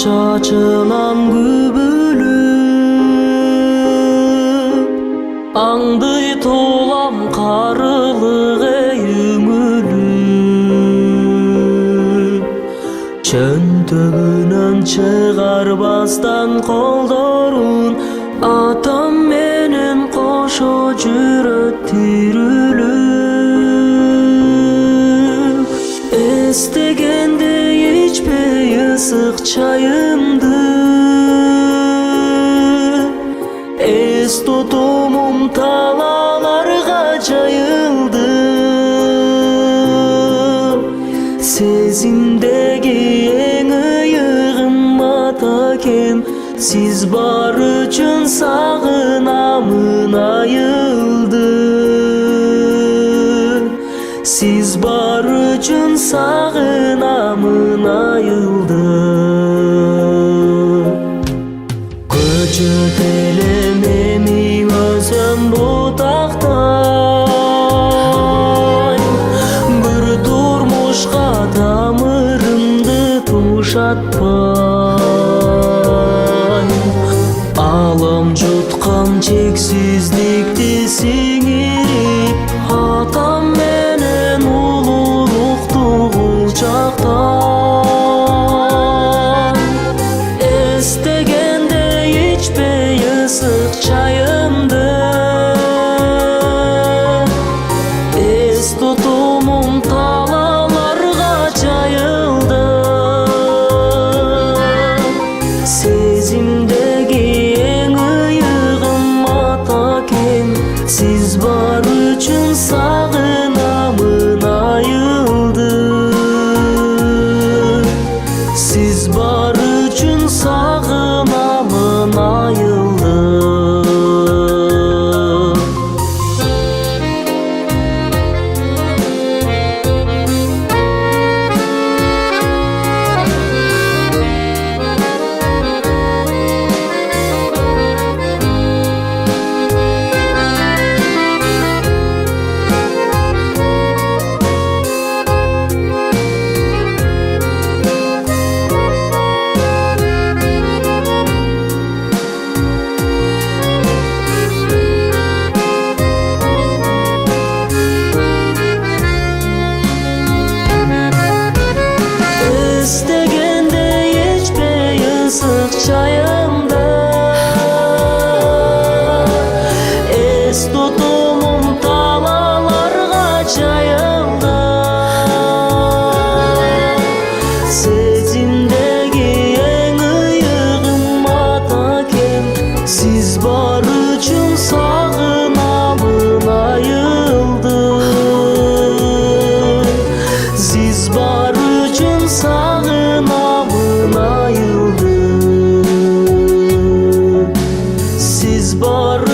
чачынан күбүлүп аңдый толам карылыгы үңүлүп чөнтөгүнөн чыгарбастан колдорун атам менен кошо жүрөт тирүлүп эстегенде ичпей ысык чайымды эс тутумум талааларга жайылды сезимдеги эң ыйыгым атакем сиз бар үчүн сагынамын айылды сиз бар үчүн сагынамын айылды көчөт элем эми өзөм бутактай бир турмушка тамырымды тушатпай алам жуткан чексиздикти сиңирип атам менен улуулукту кулчактай эстегенде ичпей ысык чайымды эс тутумум талааларга жайылды сезимдеги эң ыйыгым атакем сиз бар үчүн сагынамын айылды сиз бар үчүн сагынамын айылды эстегенде ичпей ысык чайымды эс тутумум талааларга жайылды сезимдеги эң ыйыгым атакем сиз бар үчүн сагынамын айылды сиз бар үчүн сагынамын айылды сиз бар